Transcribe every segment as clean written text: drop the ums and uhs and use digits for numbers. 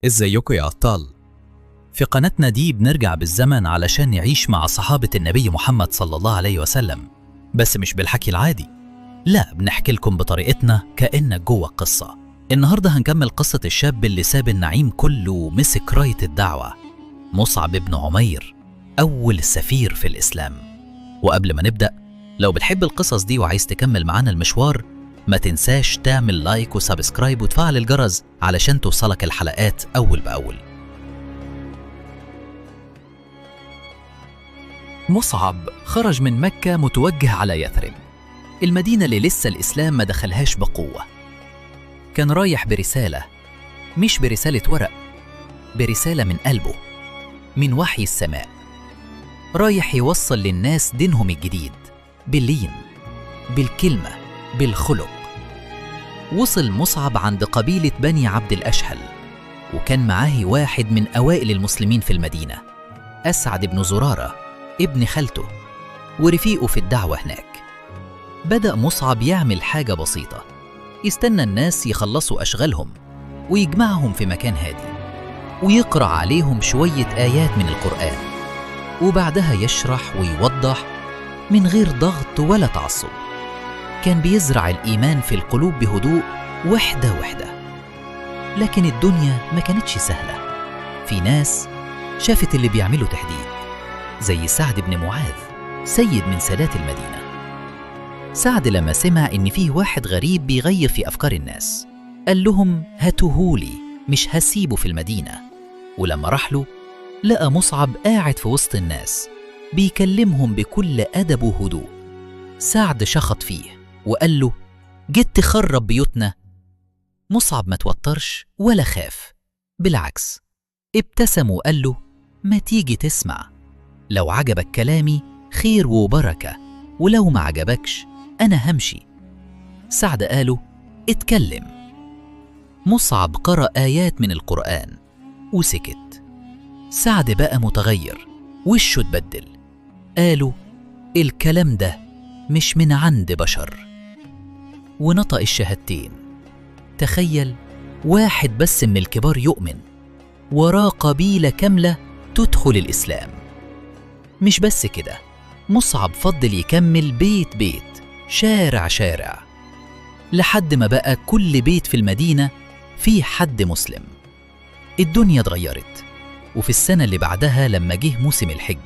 ازيكم يا أبطال؟ في قناتنا دي بنرجع بالزمن علشان نعيش مع صحابة النبي محمد صلى الله عليه وسلم، بس مش بالحكي العادي، لا بنحكي لكم بطريقتنا كأنك جوه القصة. النهاردة هنكمل قصة الشاب اللي ساب النعيم كله ومسك راية الدعوة، مصعب بن عمير، أول سفير في الإسلام. وقبل ما نبدأ، لو بتحب القصص دي وعايز تكمل معانا المشوار، ما تنساش تعمل لايك وسبسكرايب وتفعل الجرس علشان توصلك الحلقات أول بأول. مصعب خرج من مكة متوجه على يثرب، المدينة اللي لسه الإسلام ما دخلهاش بقوة. كان رايح برسالة، مش برسالة ورق، برسالة من قلبه، من وحي السماء. رايح يوصل للناس دينهم الجديد باللين، بالكلمة، بالخلق. وصل مصعب عند قبيلة بني عبد الأشهل، وكان معاه واحد من أوائل المسلمين في المدينة، أسعد بن زرارة ابن خالته ورفيقه في الدعوة هناك. بدأ مصعب يعمل حاجة بسيطة، يستنى الناس يخلصوا أشغالهم ويجمعهم في مكان هادي ويقرأ عليهم شوية آيات من القرآن، وبعدها يشرح ويوضح من غير ضغط ولا تعصب. كان بيزرع الإيمان في القلوب بهدوء، وحدة وحدة. لكن الدنيا ما كانتش سهلة، في ناس شافت اللي بيعمله تحديد، زي سعد بن معاذ، سيد من سادات المدينة. سعد لما سمع إن فيه واحد غريب بيغير في أفكار الناس، قال لهم هاتوهولي، مش هسيبه في المدينة. ولما راح له، لقى مصعب قاعد في وسط الناس بيكلمهم بكل أدب وهدوء. سعد شخط فيه وقال له جيت تخرب بيوتنا؟ مصعب ما توترش ولا خاف، بالعكس ابتسم وقال له ما تيجي تسمع، لو عجبك كلامي خير وبركة، ولو ما عجبكش أنا همشي. سعد قاله اتكلم. مصعب قرأ آيات من القرآن وسكت. سعد بقى متغير، وشه اتبدل. قالوا الكلام ده مش من عند بشر، ونطق الشهادتين. تخيل، واحد بس من الكبار يؤمن، وراه قبيلة كاملة تدخل الإسلام. مش بس كده، مصعب فضل يكمل بيت بيت، شارع شارع، لحد ما بقى كل بيت في المدينة فيه حد مسلم. الدنيا اتغيرت. وفي السنة اللي بعدها لما جه موسم الحج،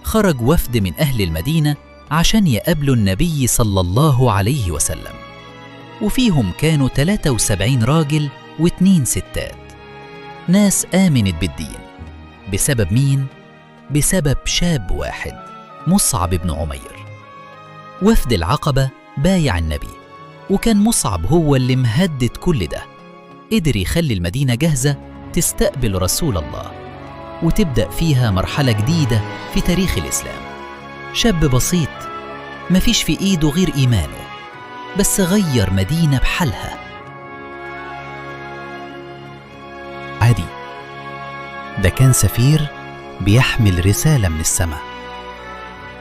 خرج وفد من أهل المدينة عشان يقابلوا النبي صلى الله عليه وسلم، وفيهم كانوا 73 راجل و2 ستات. ناس آمنت بالدين. بسبب مين؟ بسبب شاب واحد، مصعب بن عمير. وفد العقبة بايع النبي، وكان مصعب هو اللي مهدد كل ده. قدر يخلي المدينة جاهزة تستقبل رسول الله، وتبدأ فيها مرحلة جديدة في تاريخ الإسلام. شاب بسيط مفيش في إيده غير إيمانه، بس غير مدينة بحالها. عادي، ده كان سفير بيحمل رسالة من السماء،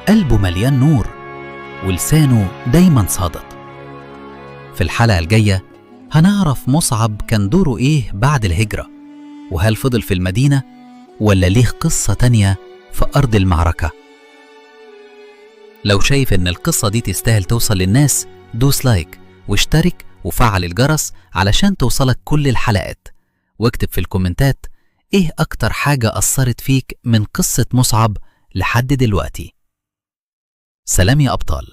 قلبه مليان نور ولسانه دايما صادق. في الحلقة الجاية هنعرف مصعب كان دوره إيه بعد الهجرة، وهل فضل في المدينة ولا ليه قصة تانية في أرض المعركة. لو شايف إن القصة دي تستاهل توصل للناس، دوس لايك واشترك وفعل الجرس علشان توصلك كل الحلقات، واكتب في الكومنتات إيه أكتر حاجة أثرت فيك من قصة مصعب لحد دلوقتي. سلام يا أبطال.